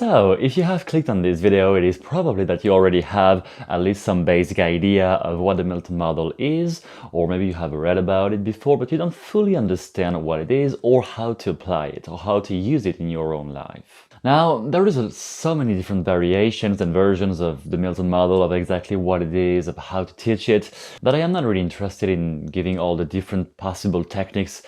So, if you have clicked on this video, it is probably that you already have at least some basic idea of what the Milton Model is, or maybe you have read about it before, but you don't fully understand what it is or how to apply it or how to use it in your own life. Now, there is so many different variations and versions of the Milton Model, of exactly what it is, of how to teach it, that I am not really interested in giving all the different possible techniques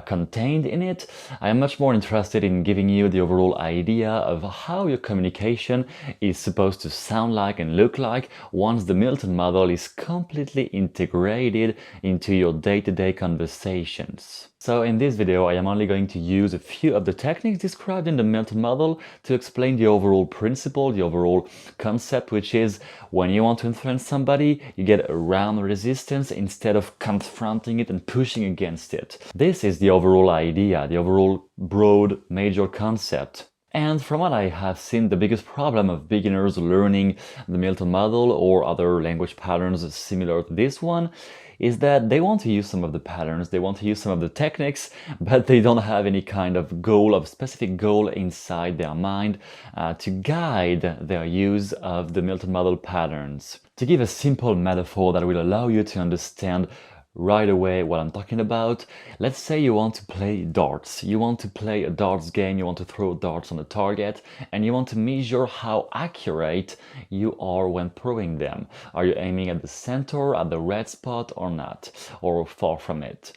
contained in it. I am much more interested in giving you the overall idea of how your communication is supposed to sound like and look like once the Milton Model is completely integrated into your day-to-day conversations. So in this video, I am only going to use a few of the techniques described in the Milton Model to explain the overall principle, the overall concept, which is when you want to influence somebody, you get around resistance instead of confronting it and pushing against it. This is the overall idea, the overall broad major concept. And from what I have seen, the biggest problem of beginners learning the Milton Model or other language patterns similar to this one is that they want to use some of the patterns, they want to use some of the techniques, but they don't have any kind of goal, of specific goal inside their mind to guide their use of the Milton Model patterns. To give a simple metaphor that will allow you to understand right away what I'm talking about, let's say you want to play darts. You want to play a darts game, you want to throw darts on a target, and you want to measure how accurate you are when throwing them. Are you aiming at the center, at the red spot, or not, or far from it?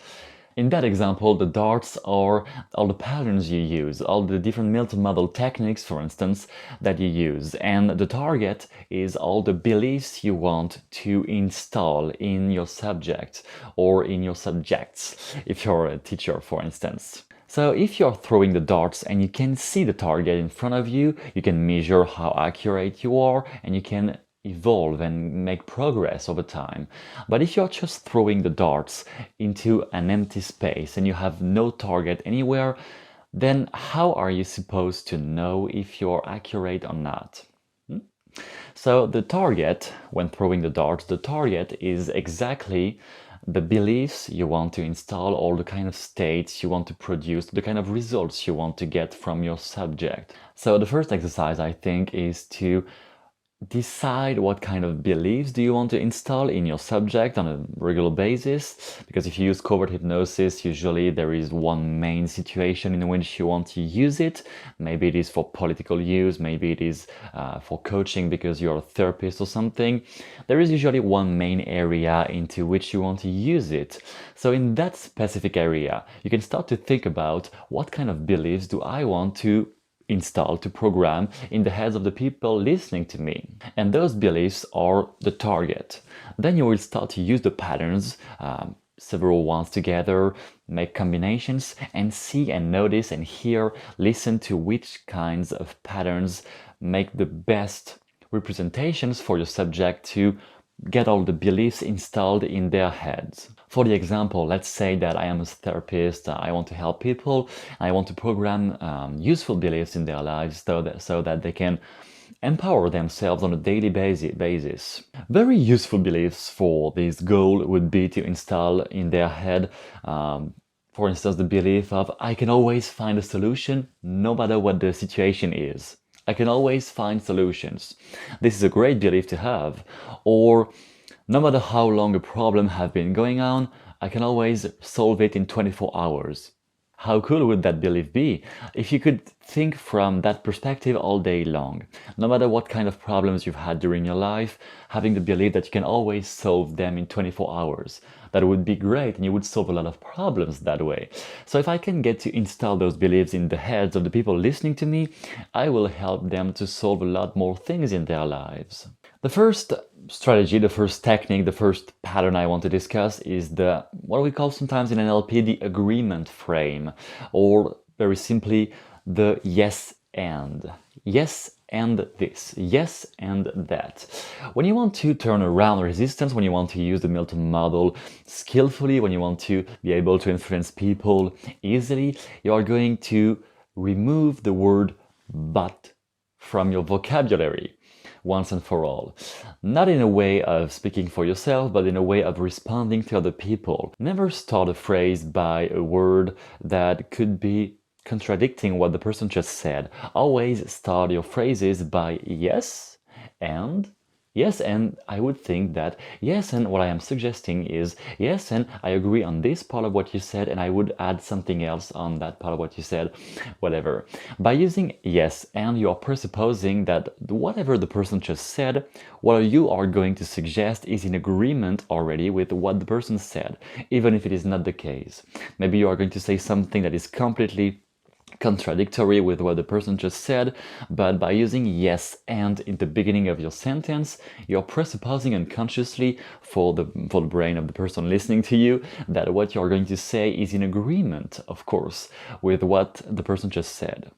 In that example, the darts are all the patterns you use, all the different Milton Model techniques, for instance, that you use. And the target is all the beliefs you want to install in your subject or in your subjects, if you're a teacher, for instance. So if you're throwing the darts and you can see the target in front of you, you can measure how accurate you are and you can evolve and make progress over time. But if you're just throwing the darts into an empty space and you have no target anywhere, then how are you supposed to know if you're accurate or not? So the target, when throwing the darts, the target is exactly the beliefs you want to install, or the kind of states you want to produce, the kind of results you want to get from your subject. So the first exercise, I think, is to decide what kind of beliefs do you want to install in your subject on a regular basis, because if you use covert hypnosis, usually there is one main situation in which you want to use it. Maybe it is for political use, maybe it is for coaching because you're a therapist or something. There is usually one main area into which you want to use it. So in that specific area, you can start to think about what kind of beliefs do I want to install, to program in the heads of the people listening to me. And those beliefs are the target. Then you will start to use the patterns, several ones together, make combinations, and see and notice and hear, listen to which kinds of patterns make the best representations for your subject to get all the beliefs installed in their heads. For the example, let's say that I am a therapist, I want to help people, I want to program useful beliefs in their lives so that they can empower themselves on a daily basis. Very useful beliefs for this goal would be to install in their head, for instance, the belief of I can always find a solution no matter what the situation is. I can always find solutions. This is a great belief to have. Or no matter how long a problem has been going on, I can always solve it in 24 hours. How cool would that belief be if you could think from that perspective all day long? No matter what kind of problems you've had during your life, having the belief that you can always solve them in 24 hours. That would be great, and you would solve a lot of problems that way. So if I can get to install those beliefs in the heads of the people listening to me, I will help them to solve a lot more things in their lives. The first strategy, the first technique, the first pattern I want to discuss is what we call sometimes in NLP the agreement frame, or very simply the yes and. Yes and this, yes and that. When you want to turn around resistance, when you want to use the Milton Model skillfully, when you want to be able to influence people easily, you are going to remove the word but from your vocabulary once and for all. Not in a way of speaking for yourself, but in a way of responding to other people. Never start a phrase by a word that could be contradicting what the person just said. Always start your phrases by yes and. Yes, and I would think that yes, and what I am suggesting is yes, and I agree on this part of what you said, and I would add something else on that part of what you said, whatever. By using yes, and you are presupposing that whatever the person just said, what you are going to suggest is in agreement already with what the person said, even if it is not the case. Maybe you are going to say something that is completely contradictory with what the person just said, but by using yes and in the beginning of your sentence, you're presupposing unconsciously for the brain of the person listening to you that what you're going to say is in agreement, of course, with what the person just said.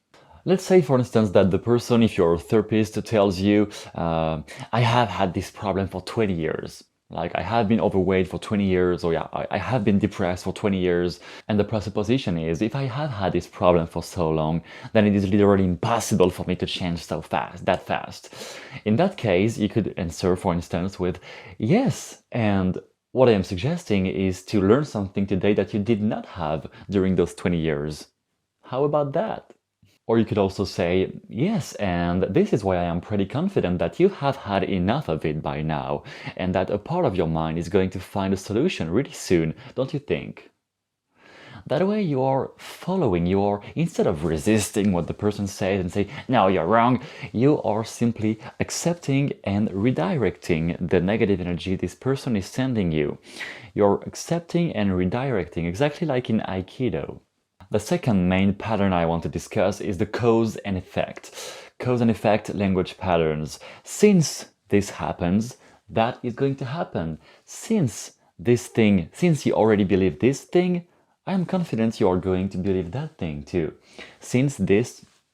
Let's say, for instance, that the person, if you're a therapist, tells you, I have had this problem for 20 years. Like, I have been overweight for 20 years, or yeah, I have been depressed for 20 years. And the presupposition is, if I have had this problem for so long, then it is literally impossible for me to change so fast, that fast. In that case, you could answer, for instance, with, yes, and what I am suggesting is to learn something today that you did not have during those 20 years. How about that? Or you could also say, yes, and this is why I am pretty confident that you have had enough of it by now, and that a part of your mind is going to find a solution really soon, don't you think? That way you are following, instead of resisting what the person says and say, no, you're wrong, you are simply accepting and redirecting the negative energy this person is sending you. You're accepting and redirecting, exactly like in Aikido. The second main pattern I want to discuss is the cause and effect. Cause and effect language patterns. Since this happens, that is going to happen. Since you already believe this thing, I am confident you are going to believe that thing too. Since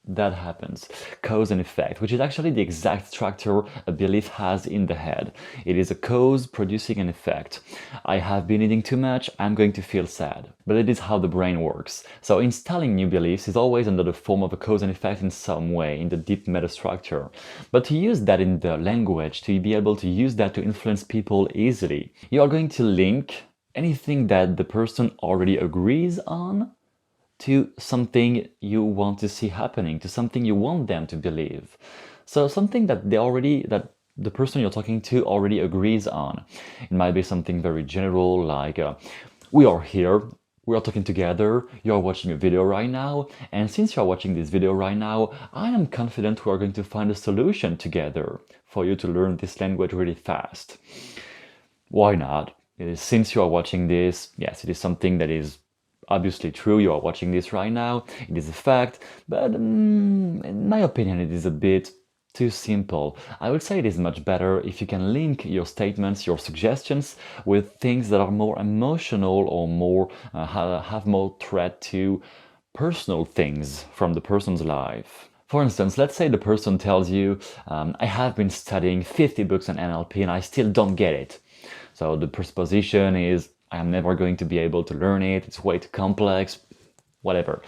that happens. Cause and effect, which is actually the exact structure a belief has in the head. It is a cause producing an effect. I have been eating too much, I'm going to feel sad. But it is how the brain works. So installing new beliefs is always under the form of a cause and effect in some way, in the deep metastructure. But to use that in the language, to be able to use that to influence people easily, you are going to link anything that the person already agrees on to something you want to see happening, to something you want them to believe. So something that the person you're talking to already agrees on. It might be something very general, like we are here, we are talking together, you are watching a video right now, and since you are watching this video right now, I am confident we are going to find a solution together for you to learn this language really fast. Why not? Since you are watching this, yes, it is something that is obviously true, you are watching this right now, it is a fact, but in my opinion it is a bit too simple. I would say it is much better if you can link your statements, your suggestions with things that are more emotional or more have more thread to personal things from the person's life. For instance, let's say the person tells you, I have been studying 50 books on NLP and I still don't get it. So the presupposition is, I am never going to be able to learn it, it's way too complex, whatever.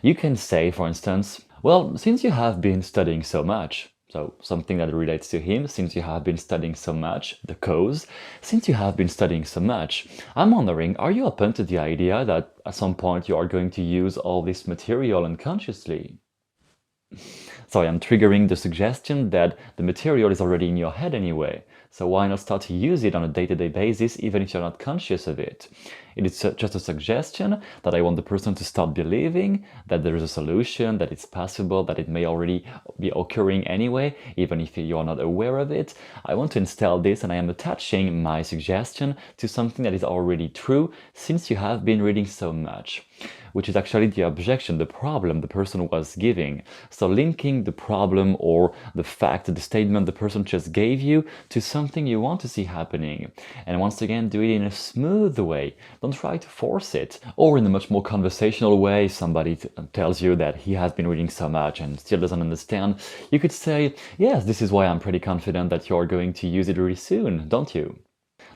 You can say, for instance, well, since you have been studying so much, so something that relates to him, since you have been studying so much, the cause, since you have been studying so much, I'm wondering, are you open to the idea that at some point you are going to use all this material unconsciously? So I am triggering the suggestion that the material is already in your head anyway. So why not start to use it on a day-to-day basis even if you're not conscious of it? It is just a suggestion that I want the person to start believing that there is a solution, that it's possible, that it may already be occurring anyway, even if you are not aware of it. I want to install this and I am attaching my suggestion to something that is already true since you have been reading so much, which is actually the objection, the problem the person was giving. So linking the problem or the fact, the statement the person just gave you to something you want to see happening. And once again, do it in a smooth way. Don't try to force it. Or in a much more conversational way, somebody tells you that he has been reading so much and still doesn't understand. You could say, yes, this is why I'm pretty confident that you're going to use it really soon, don't you?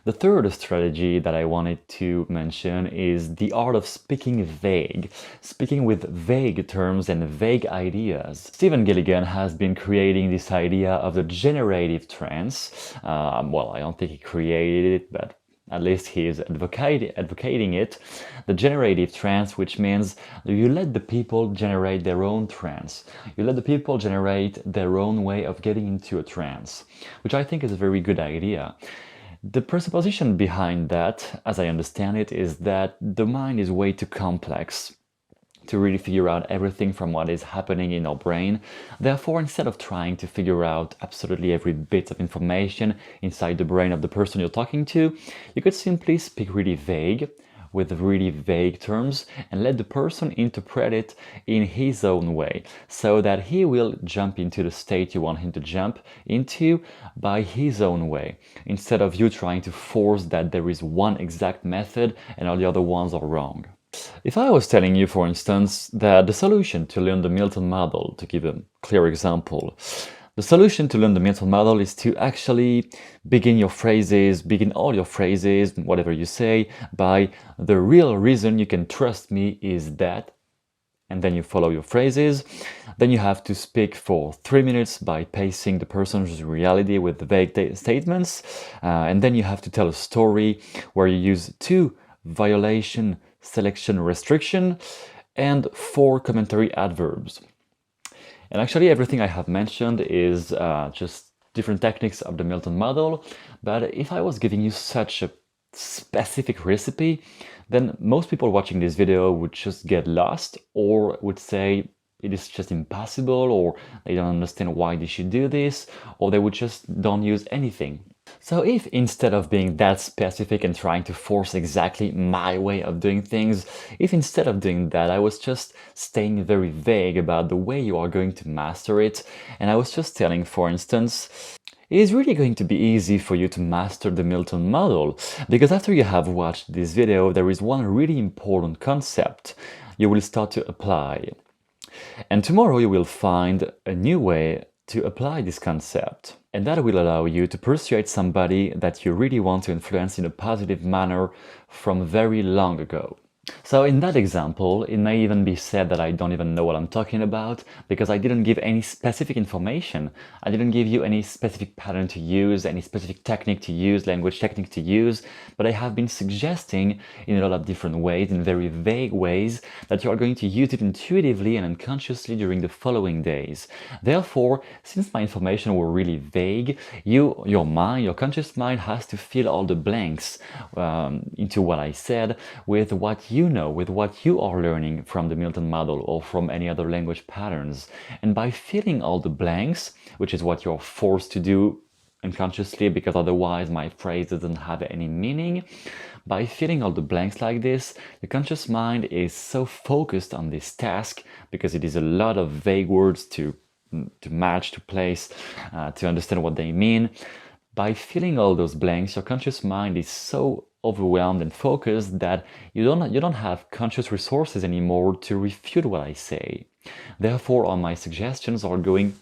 The third strategy that I wanted to mention is the art of speaking vague, speaking with vague terms and vague ideas. Stephen Gilligan has been creating this idea of the generative trance. Well, I don't think he created it, but at least he is advocating it, the generative trance, which means you let the people generate their own trance. You let the people generate their own way of getting into a trance, which I think is a very good idea. The presupposition behind that, as I understand it, is that the mind is way too complex to really figure out everything from what is happening in our brain. Therefore, instead of trying to figure out absolutely every bit of information inside the brain of the person you're talking to, you could simply speak really vague, with really vague terms, and let the person interpret it in his own way, so that he will jump into the state you want him to jump into by his own way, instead of you trying to force that there is one exact method and all the other ones are wrong. If I was telling you, for instance, that the solution to learn the Milton Model, to give a clear example, the solution to learn the Milton Model is to actually begin all your phrases, whatever you say, by the real reason you can trust me is that, and then you follow your phrases. Then you have to speak for 3 minutes by pacing the person's reality with the vague statements, and then you have to tell a story where you use 2 violation, selection, restriction, and 4 commentary adverbs. And actually everything I have mentioned is just different techniques of the Milton Model, but if I was giving you such a specific recipe, then most people watching this video would just get lost or would say it is just impossible, or they don't understand why they should do this, or they would just don't use anything. So if instead of being that specific and trying to force exactly my way of doing things, if instead of doing that I was just staying very vague about the way you are going to master it, and I was just telling, for instance, it is really going to be easy for you to master the Milton Model, because after you have watched this video, there is one really important concept you will start to apply. And tomorrow you will find a new way to apply this concept. And that will allow you to persuade somebody that you really want to influence in a positive manner from very long ago. So in that example, it may even be said that I don't even know what I'm talking about, because I didn't give any specific information. I didn't give you any specific pattern to use, any specific technique to use, language technique to use, but I have been suggesting in a lot of different ways, in very vague ways, that you are going to use it intuitively and unconsciously during the following days. Therefore, since my information were really vague, your mind, your conscious mind has to fill all the blanks into what I said with what you know, with what you are learning from the Milton Model or from any other language patterns. And by filling all the blanks, which is what you're forced to do unconsciously, because otherwise my phrase doesn't have any meaning, by filling all the blanks like this, the conscious mind is so focused on this task, because it is a lot of vague words to match, to place, to understand what they mean. By filling all those blanks, your conscious mind is so overwhelmed and focused that you don't have conscious resources anymore to refute what I say. Therefore, all my suggestions are going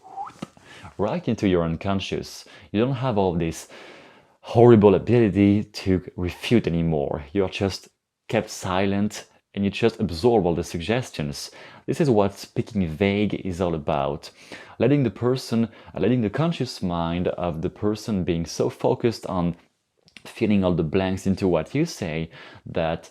right into your unconscious. You don't have all this horrible ability to refute anymore. You're just kept silent and you just absorb all the suggestions. This is what speaking vague is all about. Letting the conscious mind of the person being so focused on filling all the blanks into what you say that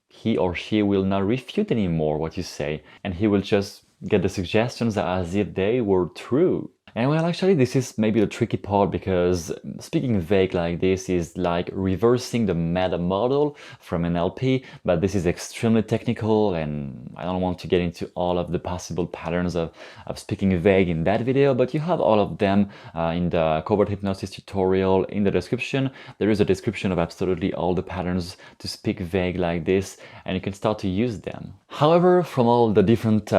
he or she will not refute anymore what you say, and he will just get the suggestions as if they were true. And well, actually this is maybe the tricky part, because speaking vague like this is like reversing the meta model from NLP, but this is extremely technical and I don't want to get into all of the possible patterns of speaking vague in that video, but you have all of them in the covert hypnosis tutorial in the description. There is a description of absolutely all the patterns to speak vague like this, and you can start to use them. However, from all the different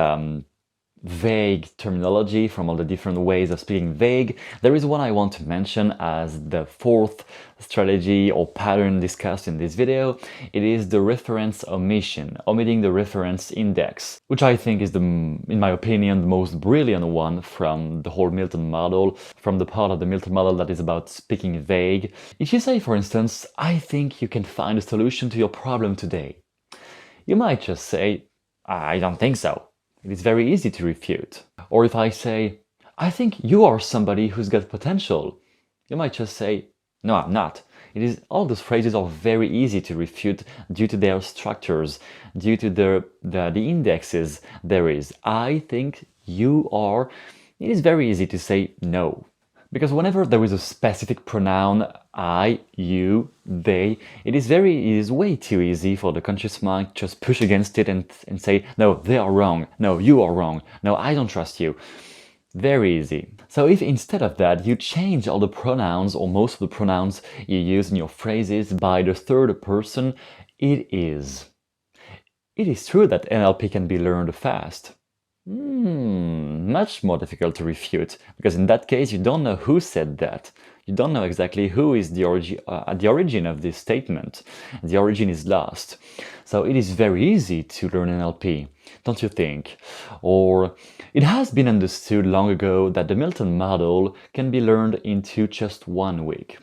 vague terminology, from all the different ways of speaking vague, there is one I want to mention as the fourth strategy or pattern discussed in this video. It is the reference omission, omitting the reference index, which I think is in my opinion, the most brilliant one from the whole Milton Model, from the part of the Milton Model that is about speaking vague. If you say, for instance, I think you can find a solution to your problem today, you might just say, I don't think so. It is very easy to refute. Or if I say, I think you are somebody who's got potential, you might just say, no, I'm not. All those phrases are very easy to refute due to their structures, due to the indexes there is. I think, you are. It is very easy to say no. Because whenever there is a specific pronoun, I, you, they, it is way too easy for the conscious mind to just push against it and say, no, they are wrong. No, you are wrong. No, I don't trust you. Very easy. So if instead of that you change all the pronouns or most of the pronouns you use in your phrases by the third person, it is true that NLP can be learned fast. Much more difficult to refute, because in that case you don't know who said that. You don't know exactly who is at the origin of this statement. The origin is lost. So it is very easy to learn NLP, don't you think? Or it has been understood long ago that the Milton Model can be learned into just 1 week.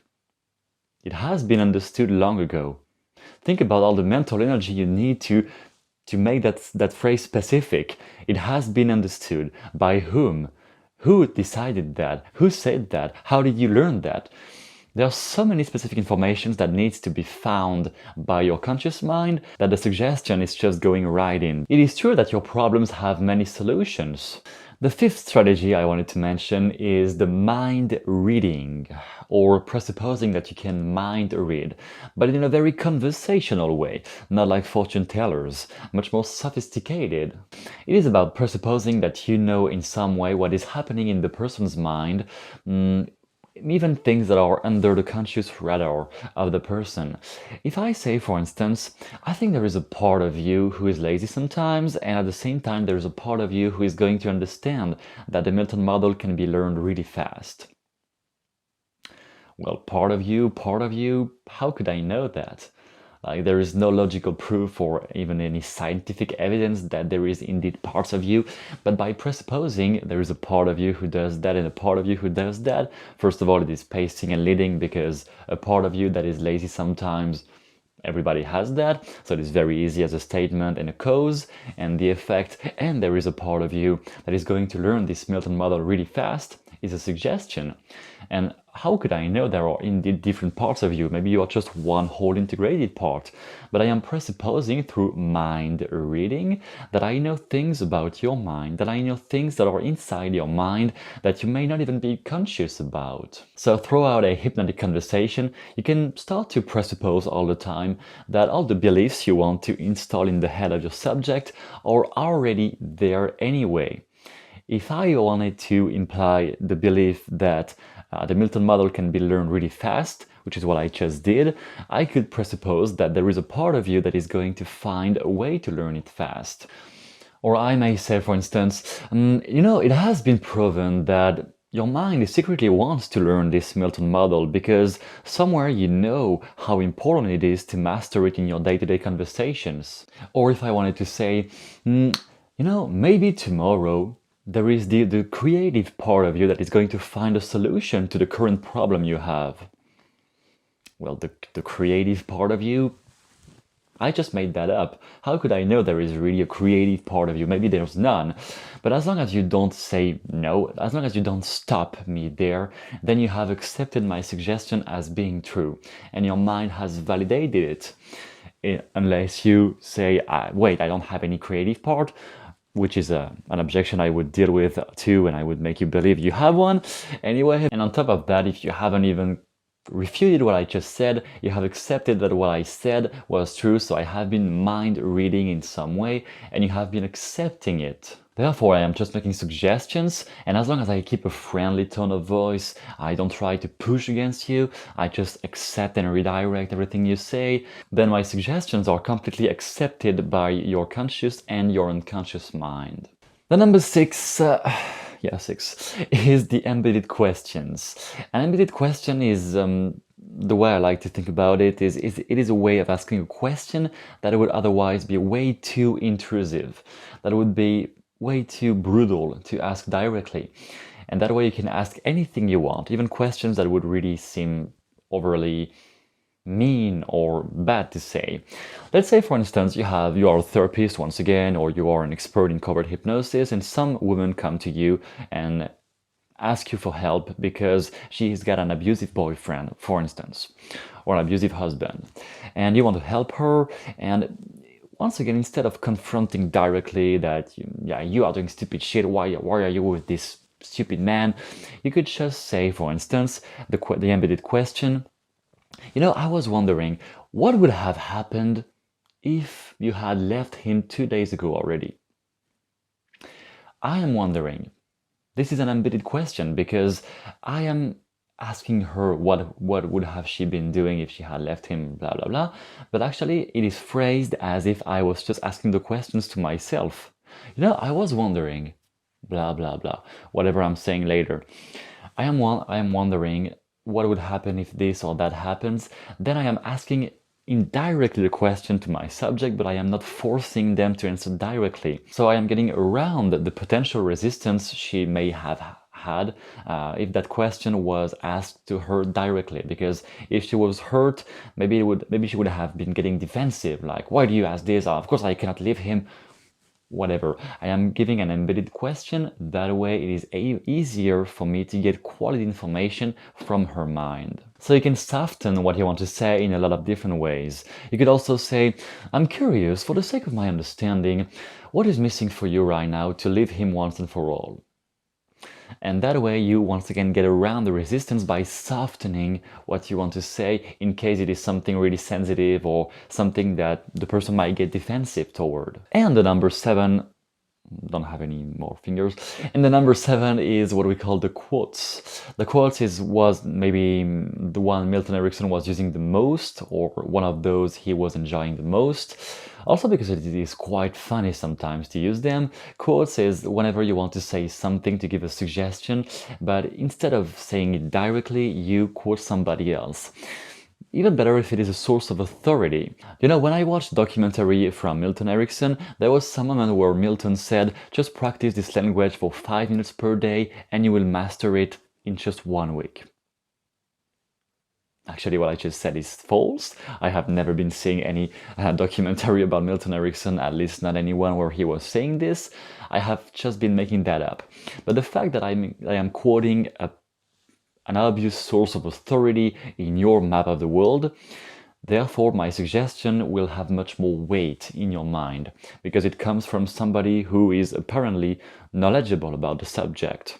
It has been understood long ago. Think about all the mental energy you need to make that phrase specific. It has been understood. By whom? Who decided that? Who said that? How did you learn that? There are so many specific informations that needs to be found by your conscious mind that the suggestion is just going right in. It is true that your problems have many solutions. The fifth strategy I wanted to mention is the mind reading, or presupposing that you can mind read, but in a very conversational way, not like fortune tellers, much more sophisticated. It is about presupposing that you know in some way what is happening in the person's mind, even things that are under the conscious radar of the person. If I say, for instance, I think there is a part of you who is lazy sometimes, and at the same time there is a part of you who is going to understand that the Milton Model can be learned really fast. Well, part of you, how could I know that? Like, there is no logical proof or even any scientific evidence that there is indeed parts of you, but by presupposing there is a part of you who does that and a part of you who does that, first of all, it is pacing and leading, because a part of you that is lazy sometimes, everybody has that, so it is very easy as a statement and a cause and the effect. And there is a part of you that is going to learn this Milton Model really fast, is a suggestion. And how could I know there are indeed different parts of you? Maybe you are just one whole integrated part. But I am presupposing through mind reading that I know things about your mind, that I know things that are inside your mind that you may not even be conscious about. So throughout a hypnotic conversation, you can start to presuppose all the time that all the beliefs you want to install in the head of your subject are already there anyway. If I wanted to imply the belief that the Milton Model can be learned really fast, which is what I just did, I could presuppose that there is a part of you that is going to find a way to learn it fast. Or I may say, for instance, it has been proven that your mind secretly wants to learn this Milton Model because somewhere you know how important it is to master it in your day-to-day conversations. Or if I wanted to say, maybe tomorrow there is the creative part of you that is going to find a solution to the current problem you have. Well, the creative part of you, I just made that up. How could I know there is really a creative part of you? Maybe there's none. But as long as you don't say no, as long as you don't stop me there, then you have accepted my suggestion as being true, and your mind has validated it. Unless you say, wait, I don't have any creative part, which is an objection I would deal with too, and I would make you believe you have one anyway. And on top of that, if you haven't even refuted what I just said, you have accepted that what I said was true, so I have been mind reading in some way, and you have been accepting it. Therefore, I am just making suggestions, and as long as I keep a friendly tone of voice, I don't try to push against you, I just accept and redirect everything you say, then my suggestions are completely accepted by your conscious and your unconscious mind. The number 6 is the embedded questions. An embedded question is, the way I like to think about it is it is a way of asking a question that would otherwise be way too intrusive, that would be way too brutal to ask directly. And that way you can ask anything you want, even questions that would really seem overly mean or bad to say. Let's say, for instance, you are a therapist once again, or you are an expert in covert hypnosis, and some women come to you and ask you for help because she's got an abusive boyfriend, for instance, or an abusive husband, and you want to help her. And once again, instead of confronting directly that you are doing stupid shit, why are you with this stupid man, you could just say, for instance, the embedded question, I was wondering what would have happened if you had left him 2 days ago already. I am wondering. This is an embedded question because I am asking her what would have she been doing if she had left him, blah blah blah. But actually it is phrased as if I was just asking the questions to myself. I was wondering, blah blah blah, whatever I'm saying later. I am wondering what would happen if this or that happens. Then I am asking indirectly the question to my subject, but I am not forcing them to answer directly. So I am getting around the potential resistance she may have had if that question was asked to her directly. Because if she was hurt, maybe she would have been getting defensive, like, why do you ask this? Of course I cannot leave him. Whatever. I am giving an embedded question. That way it is easier for me to get quality information from her mind. So you can soften what you want to say in a lot of different ways. You could also say, I'm curious, for the sake of my understanding, what is missing for you right now to leave him once and for all? And that way you once again get around the resistance by softening what you want to say in case it is something really sensitive or something that the person might get defensive toward. And the number 7, don't have any more fingers, and the number 7 is what we call the quotes. The quotes was maybe the one Milton Erickson was using the most, or one of those he was enjoying the most. Also because it is quite funny sometimes to use them. Quotes is whenever you want to say something to give a suggestion, but instead of saying it directly, you quote somebody else. Even better if it is a source of authority. When I watched a documentary from Milton Erickson, there was some moment where Milton said, just practice this language for 5 minutes per day and you will master it in just 1 week. Actually, what I just said is false. I have never been seeing any documentary about Milton Erickson, at least not anyone where he was saying this. I have just been making that up. But the fact that I am quoting an obvious source of authority in your map of the world, therefore my suggestion will have much more weight in your mind, because it comes from somebody who is apparently knowledgeable about the subject.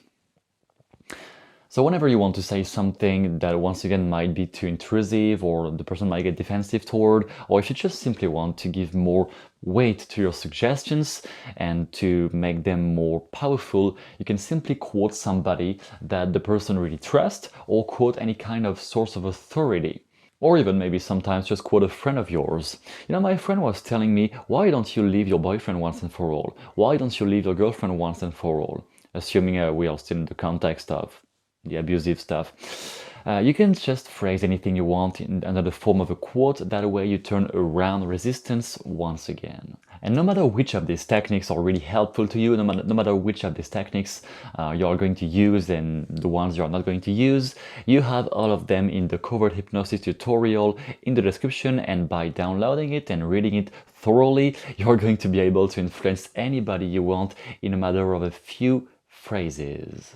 So whenever you want to say something that once again might be too intrusive or the person might get defensive toward, or if you just simply want to give more weight to your suggestions and to make them more powerful, you can simply quote somebody that the person really trusts, or quote any kind of source of authority. Or even maybe sometimes just quote a friend of yours. My friend was telling me, why don't you leave your boyfriend once and for all? Why don't you leave your girlfriend once and for all? Assuming we are still in the context of the abusive stuff. You can just phrase anything you want under the form of a quote. That way you turn around resistance once again. And no matter which of these techniques are really helpful to you, no matter which of these techniques you are going to use and the ones you are not going to use, you have all of them in the covert hypnosis tutorial in the description, and by downloading it and reading it thoroughly, you're going to be able to influence anybody you want in a matter of a few phrases.